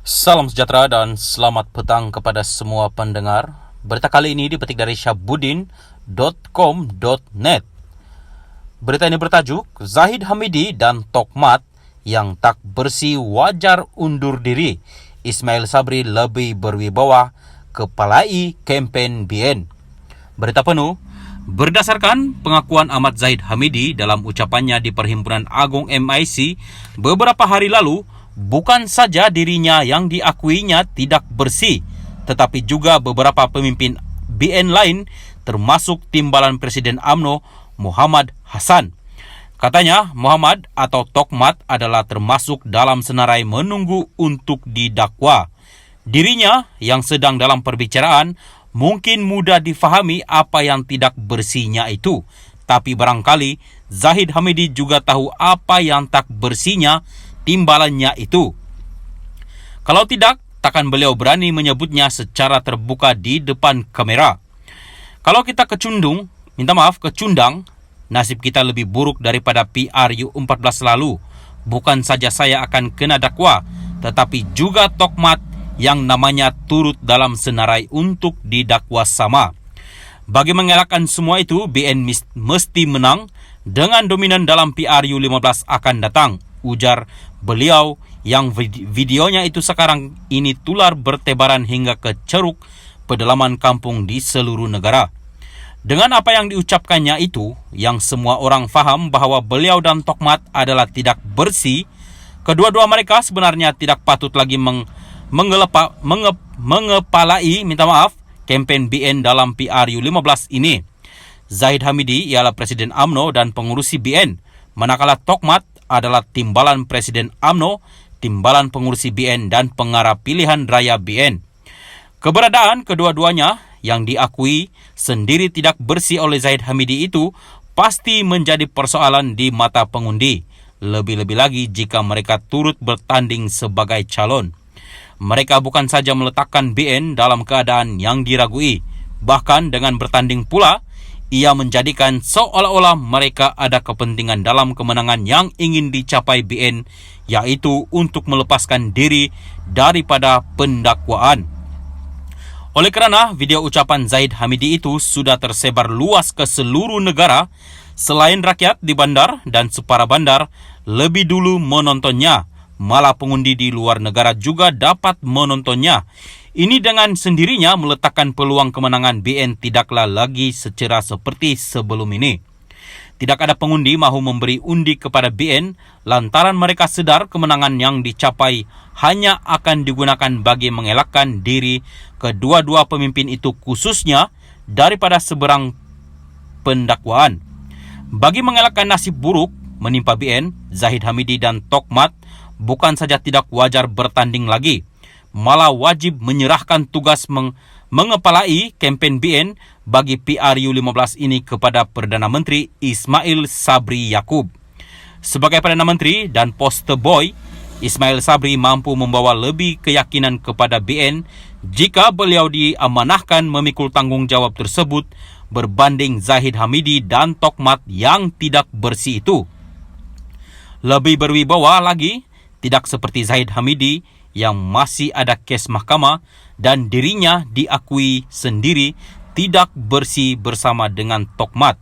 Salam sejahtera dan selamat petang kepada semua pendengar. Berita kali ini dipetik dari syahbudin.com.net. Berita ini bertajuk Zahid Hamidi dan Tokmat yang tak bersih wajar undur diri. Ismail Sabri lebih berwibawa kepalai kempen BN. Berita penuh. Berdasarkan pengakuan Ahmad Zahid Hamidi dalam ucapannya di Perhimpunan Agung MIC beberapa hari lalu, bukan saja dirinya yang diakuinya tidak bersih, tetapi juga beberapa pemimpin BN lain termasuk timbalan Presiden UMNO Muhammad Hassan. Katanya Muhammad atau Tokmat adalah termasuk dalam senarai menunggu untuk didakwa. Dirinya yang sedang dalam perbicaraan mungkin mudah difahami apa yang tidak bersihnya itu. Tapi barangkali Zahid Hamidi juga tahu apa yang tak bersihnya timbalannya itu. Kalau tidak, takkan beliau berani menyebutnya secara terbuka di depan kamera. Kalau kita kecundang, nasib kita lebih buruk daripada PRU 14 lalu. Bukan saja saya akan kena dakwa, tetapi juga Tokmat yang namanya turut dalam senarai untuk didakwa sama. Bagi mengelakkan semua itu, BN mesti menang dengan dominan dalam PRU 15 akan datang, ujar beliau yang videonya itu sekarang ini tular bertebaran hingga ke ceruk pedalaman kampung di seluruh negara. Dengan apa yang diucapkannya itu, yang semua orang faham bahawa beliau dan Tokmat adalah tidak bersih, kedua-dua mereka sebenarnya tidak patut lagi mengepalai kempen BN dalam PRU 15 ini. Zahid Hamidi ialah Presiden UMNO dan pengurusi BN, manakala Tokmat adalah timbalan Presiden UMNO, timbalan pengurusi BN dan pengarah pilihan raya BN. Keberadaan kedua-duanya yang diakui sendiri tidak bersih oleh Zahid Hamidi itu pasti menjadi persoalan di mata pengundi. Lebih-lebih lagi jika mereka turut bertanding sebagai calon. Mereka bukan saja meletakkan BN dalam keadaan yang diragui, bahkan dengan bertanding pula, ia menjadikan seolah-olah mereka ada kepentingan dalam kemenangan yang ingin dicapai BN, yaitu untuk melepaskan diri daripada pendakwaan. Oleh kerana video ucapan Zahid Hamidi itu sudah tersebar luas ke seluruh negara, selain rakyat di bandar dan separa bandar lebih dulu menontonnya, malah pengundi di luar negara juga dapat menontonnya. Ini dengan sendirinya meletakkan peluang kemenangan BN tidaklah lagi secerah seperti sebelum ini. Tidak ada pengundi mahu memberi undi kepada BN lantaran mereka sedar kemenangan yang dicapai hanya akan digunakan bagi mengelakkan diri kedua-dua pemimpin itu khususnya daripada seberang pendakwaan. Bagi mengelakkan nasib buruk menimpa BN, Zahid Hamidi dan Tokmat bukan saja tidak wajar bertanding lagi, malah wajib menyerahkan tugas mengepalai kempen BN bagi PRU 15 ini kepada Perdana Menteri Ismail Sabri Yaakob. Sebagai Perdana Menteri dan poster boy, Ismail Sabri mampu membawa lebih keyakinan kepada BN jika beliau diamanahkan memikul tanggungjawab tersebut berbanding Zahid Hamidi dan Tokmat yang tidak bersih itu. Lebih berwibawa lagi, tidak seperti Zahid Hamidi yang masih ada kes mahkamah dan dirinya diakui sendiri tidak bersih bersama dengan Tokmat.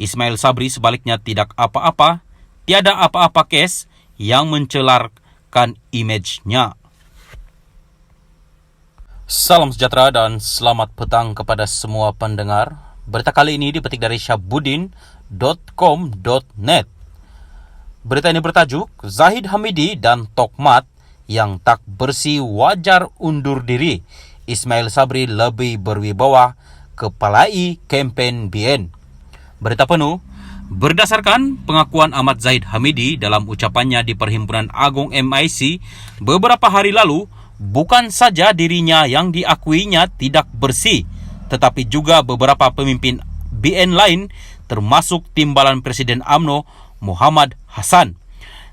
Ismail Sabri sebaliknya tidak apa-apa, tiada apa-apa kes yang mencelarkan imejnya. Salam sejahtera dan selamat petang kepada semua pendengar. Berita kali ini dipetik dari syahbudin.com.net. Berita ini bertajuk Zahid Hamidi dan Tokmat yang tak bersih wajar undur diri. Ismail Sabri lebih berwibawa kepalai kempen BN. Berita penuh. Berdasarkan pengakuan Ahmad Zahid Hamidi dalam ucapannya di Perhimpunan Agung MIC beberapa hari lalu, bukan saja dirinya yang diakuinya tidak bersih, tetapi juga beberapa pemimpin BN lain termasuk timbalan Presiden UMNO Muhammad Hassan.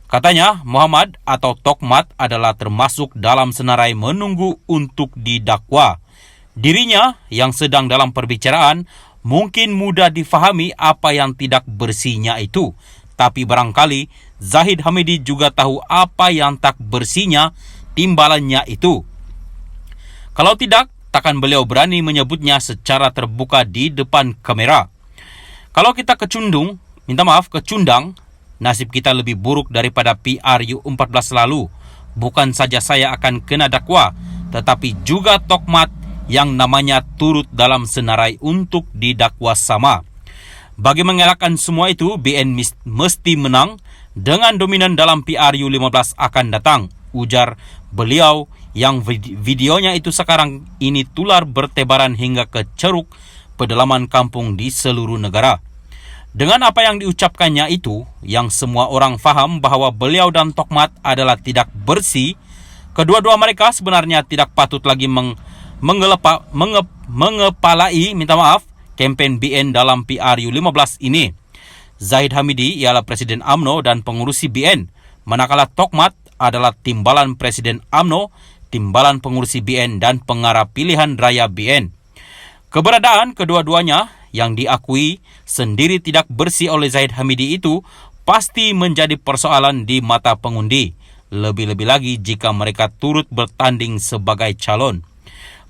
Katanya Muhammad atau Tokmat adalah termasuk dalam senarai menunggu untuk didakwa. Dirinya yang sedang dalam perbicaraan mungkin mudah difahami apa yang tidak bersihnya itu. Tapi barangkali Zahid Hamidi juga tahu apa yang tak bersihnya timbalannya itu. Kalau tidak, takkan beliau berani menyebutnya secara terbuka di depan kamera. Kalau kita kecundang, nasib kita lebih buruk daripada PRU14 lalu. Bukan saja saya akan kena dakwa, tetapi juga Tokmat yang namanya turut dalam senarai untuk didakwa sama. Bagi mengelakkan semua itu, BN mesti menang dengan dominan dalam PRU15 akan datang, ujar beliau yang videonya itu sekarang ini tular bertebaran hingga ke ceruk pedalaman kampung di seluruh negara. Dengan apa yang diucapkannya itu, yang semua orang faham bahawa beliau dan Tokmat adalah tidak bersih, kedua-dua mereka sebenarnya tidak patut lagi mengepalai kempen BN dalam PRU15 ini. Zahid Hamidi ialah Presiden UMNO dan pengurusi BN, manakala Tokmat adalah timbalan Presiden UMNO, timbalan pengurusi BN dan pengarah pilihan raya BN. Keberadaan kedua-duanya yang diakui sendiri tidak bersih oleh Zahid Hamidi itu pasti menjadi persoalan di mata pengundi, lebih-lebih lagi jika mereka turut bertanding sebagai calon.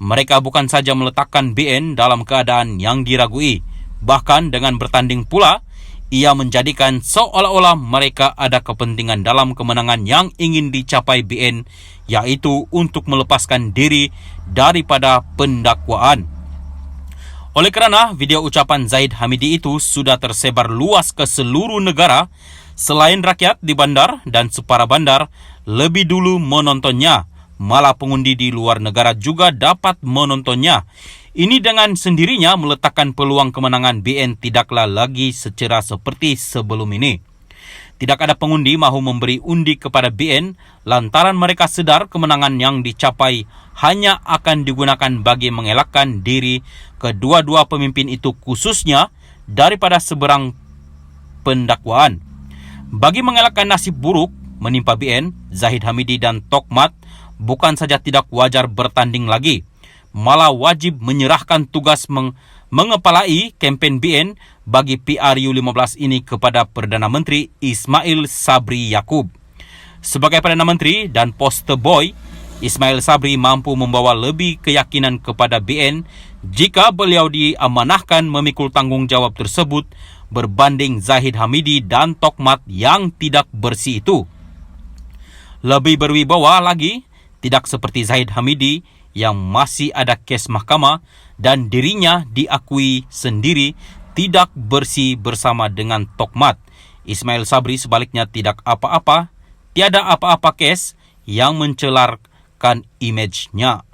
Mereka bukan saja meletakkan BN dalam keadaan yang diragui, bahkan dengan bertanding pula, ia menjadikan seolah-olah mereka ada kepentingan dalam kemenangan yang ingin dicapai BN, yaitu untuk melepaskan diri daripada pendakwaan. Oleh kerana video ucapan Zahid Hamidi itu sudah tersebar luas ke seluruh negara, selain rakyat di bandar dan separa bandar lebih dulu menontonnya, malah pengundi di luar negara juga dapat menontonnya. Ini dengan sendirinya meletakkan peluang kemenangan BN tidaklah lagi secerah seperti sebelum ini. Tidak ada pengundi mahu memberi undi kepada BN lantaran mereka sedar kemenangan yang dicapai hanya akan digunakan bagi mengelakkan diri kedua-dua pemimpin itu khususnya daripada seberang pendakwaan. Bagi mengelakkan nasib buruk menimpa BN, Zahid Hamidi dan Tokmat bukan saja tidak wajar bertanding lagi, malah wajib menyerahkan tugas mengepalai kempen BN bagi PRU15 ini kepada Perdana Menteri Ismail Sabri Yaakob. Sebagai Perdana Menteri dan poster boy, Ismail Sabri mampu membawa lebih keyakinan kepada BN jika beliau diamanahkan memikul tanggungjawab tersebut berbanding Zahid Hamidi dan Tokmat yang tidak bersih itu. Lebih berwibawa lagi, tidak seperti Zahid Hamidi yang masih ada kes mahkamah dan dirinya diakui sendiri tidak bersih bersama dengan Tokmat. Ismail Sabri sebaliknya tidak apa-apa, tiada apa-apa kes yang mencelarkan imejnya.